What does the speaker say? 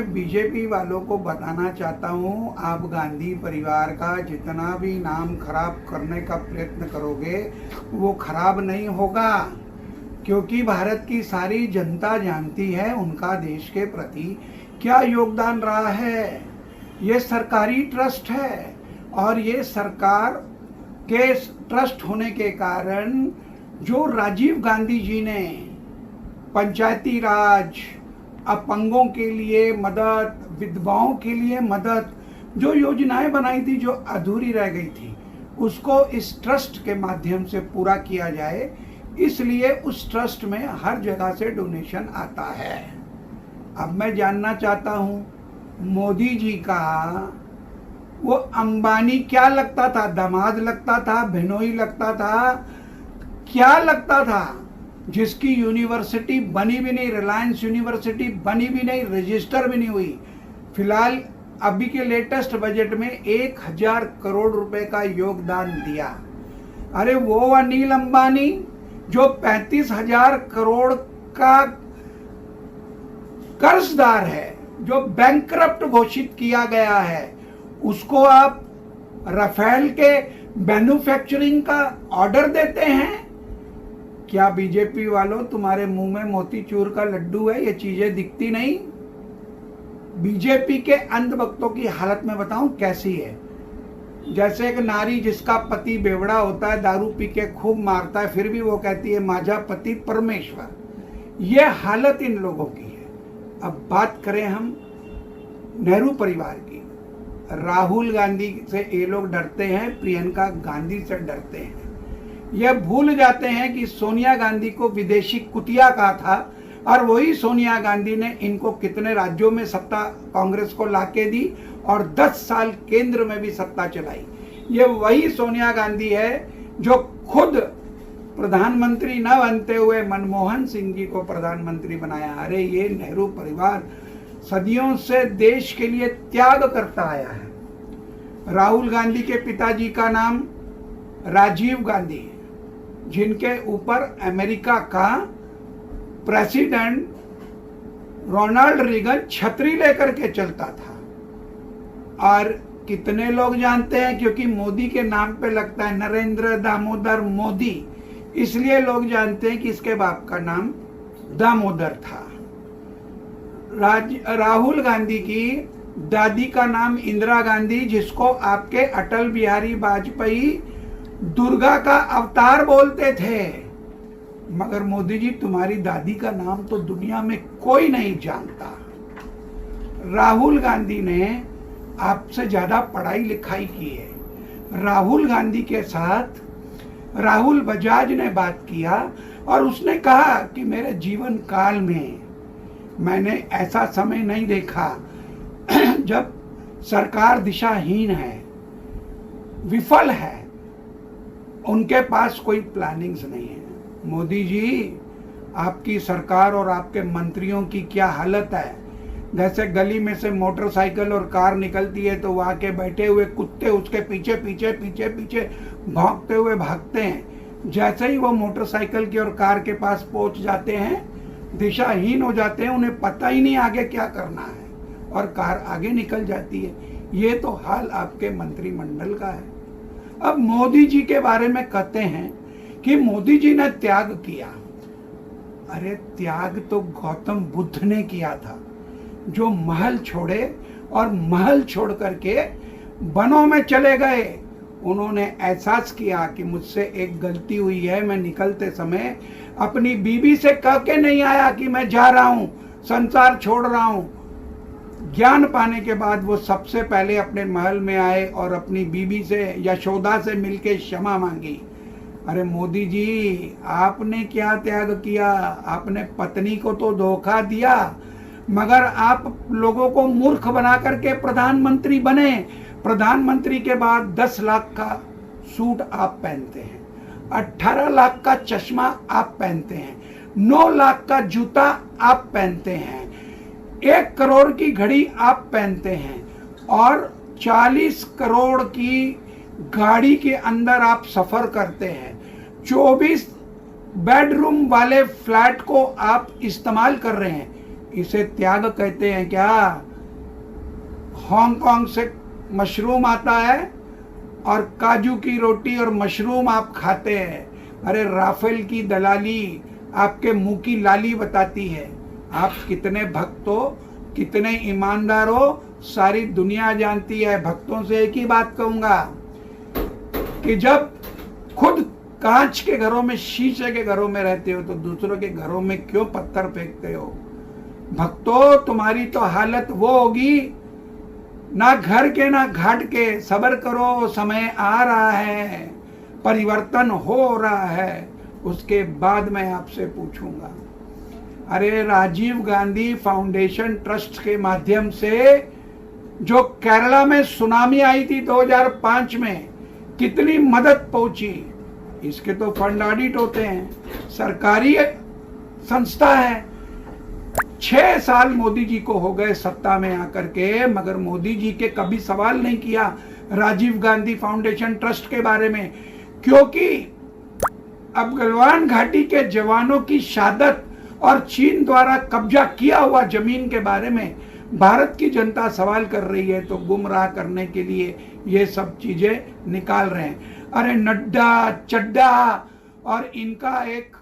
मैं बीजेपी वालों को बताना चाहता हूँ, आप गांधी परिवार का जितना भी नाम खराब करने का प्रयत्न करोगे वो खराब नहीं होगा, क्योंकि भारत की सारी जनता जानती है उनका देश के प्रति क्या योगदान रहा है। ये सरकारी ट्रस्ट है और ये सरकार के ट्रस्ट होने के कारण जो राजीव गांधी जी ने पंचायती राज, अपंगों के लिए मदद, विधवाओं के लिए मदद, जो योजनाएं बनाई थी जो अधूरी रह गई थी, उसको इस ट्रस्ट के माध्यम से पूरा किया जाए, इसलिए उस ट्रस्ट में हर जगह से डोनेशन आता है। अब मैं जानना चाहता हूँ, मोदी जी का वो अंबानी क्या लगता था? दामाद लगता था, बिनोई लगता था, क्या लगता था? जिसकी यूनिवर्सिटी बनी भी नहीं, रिलायंस यूनिवर्सिटी बनी भी नहीं, रजिस्टर भी नहीं हुई। फिलहाल अभी के लेटेस्ट बजट में 1000 करोड़ रुपए का योगदान दिया। अरे वो अनिल अंबानी जो 35,000 करोड़ का कर्जदार है, जो बैंकरप्ट घोषित किया गया है, उसको आप राफेल के मैन्युफैक्चरिंग का ऑर्डर देते हैं? क्या बीजेपी वालों तुम्हारे मुंह में मोतीचूर का लड्डू है? ये चीजें दिखती नहीं? बीजेपी के अंधभक्तों की हालत में बताऊं कैसी है। जैसे एक नारी जिसका पति बेवड़ा होता है, दारू पी के खूब मारता है, फिर भी वो कहती है माझा पति परमेश्वर। ये हालत इन लोगों की है। अब बात करें हम नेहरू परिवार की। राहुल गांधी से ये लोग डरते हैं, प्रियंका गांधी से डरते हैं। ये भूल जाते हैं कि सोनिया गांधी को विदेशी कुतिया कहा था, और वही सोनिया गांधी ने इनको कितने राज्यों में सत्ता कांग्रेस को लाके दी और 10 साल केंद्र में भी सत्ता चलाई। ये वही सोनिया गांधी है जो खुद प्रधानमंत्री न बनते हुए मनमोहन सिंह जी को प्रधानमंत्री बनाया। अरे ये नेहरू परिवार सदियों से देश के लिए त्याग करता आया है। राहुल गांधी के पिताजी का नाम राजीव गांधी है, जिनके ऊपर अमेरिका का प्रेसिडेंट रोनाल्ड रीगन छतरी लेकर के चलता था। और कितने लोग जानते हैं, क्योंकि मोदी के नाम पे लगता है नरेंद्र दामोदर मोदी, इसलिए लोग जानते हैं कि इसके बाप का नाम दामोदर था। राहुल गांधी की दादी का नाम इंदिरा गांधी, जिसको आपके अटल बिहारी वाजपेयी दुर्गा का अवतार बोलते थे। मगर मोदी जी, तुम्हारी दादी का नाम तो दुनिया में कोई नहीं जानता। राहुल गांधी ने आपसे ज्यादा पढ़ाई लिखाई की है। राहुल गांधी के साथ राहुल बजाज ने बात किया और उसने कहा कि मेरे जीवन काल में मैंने ऐसा समय नहीं देखा जब सरकार दिशाहीन है, विफल है, उनके पास कोई प्लानिंग्स नहीं है। मोदी जी, आपकी सरकार और आपके मंत्रियों की क्या हालत है। जैसे गली में से मोटरसाइकिल और कार निकलती है तो वहां के बैठे हुए कुत्ते उसके पीछे पीछे पीछे पीछे भौंकते हुए भागते हैं। जैसे ही वो मोटरसाइकिल की और कार के पास पहुंच जाते हैं, दिशाहीन हो जाते हैं, उन्हें पता ही नहीं आगे क्या करना है और कार आगे निकल जाती है। ये तो हाल आपके मंत्रिमंडल का है। अब मोदी जी के बारे में कहते हैं कि मोदी जी ने त्याग किया। अरे त्याग तो गौतम बुद्ध ने किया था, जो महल छोड़े और महल छोड़ करके वनों में चले गए। उन्होंने एहसास किया कि मुझसे एक गलती हुई है, मैं निकलते समय अपनी बीवी से कह के नहीं आया कि मैं जा रहा हूं, संसार छोड़ रहा हूं। ज्ञान पाने के बाद वो सबसे पहले अपने महल में आए और अपनी बीवी से, यशोदा से मिलके क्षमा मांगी। अरे मोदी जी, आपने क्या त्याग किया? आपने पत्नी को तो धोखा दिया, मगर आप लोगों को मूर्ख बना करके प्रधानमंत्री बने। प्रधानमंत्री के बाद 10 लाख का सूट आप पहनते हैं, 18 लाख का चश्मा आप पहनते हैं, 9 लाख का जूता आप पहनते हैं, 1 करोड़ की घड़ी आप पहनते हैं और 40 करोड़ की गाड़ी के अंदर आप सफर करते हैं। 24 बेडरूम वाले फ्लैट को आप इस्तेमाल कर रहे हैं। इसे त्याग कहते हैं क्या? हांगकांग से मशरूम आता है और काजू की रोटी और मशरूम आप खाते हैं। अरे राफेल की दलाली आपके मुंह की लाली बताती है। आप कितने भक्त हो, कितने ईमानदार हो, सारी दुनिया जानती है। भक्तों से एक ही बात कहूंगा कि जब खुद कांच के घरों में, शीशे के घरों में रहते हो तो दूसरों के घरों में क्यों पत्थर फेंकते हो? भक्तों, तुम्हारी तो हालत वो होगी, ना घर के ना घाट के। सब्र करो, समय आ रहा है, परिवर्तन हो रहा है, उसके बाद मैं आपसे पूछूंगा। अरे राजीव गांधी फाउंडेशन ट्रस्ट के माध्यम से जो केरला में सुनामी आई थी 2005 में, कितनी मदद पहुंची, इसके तो फंड ऑडिट होते हैं, सरकारी संस्था है। 6 साल मोदी जी को हो गए सत्ता में आकर के, मगर मोदी जी के कभी सवाल नहीं किया राजीव गांधी फाउंडेशन ट्रस्ट के बारे में, क्योंकि अब गलवान घाटी के जवानों की शहादत और चीन द्वारा कब्जा किया हुआ जमीन के बारे में भारत की जनता सवाल कर रही है, तो गुमराह करने के लिए ये सब चीजें निकाल रहे हैं। अरे नड्डा, चड्डा और इनका एक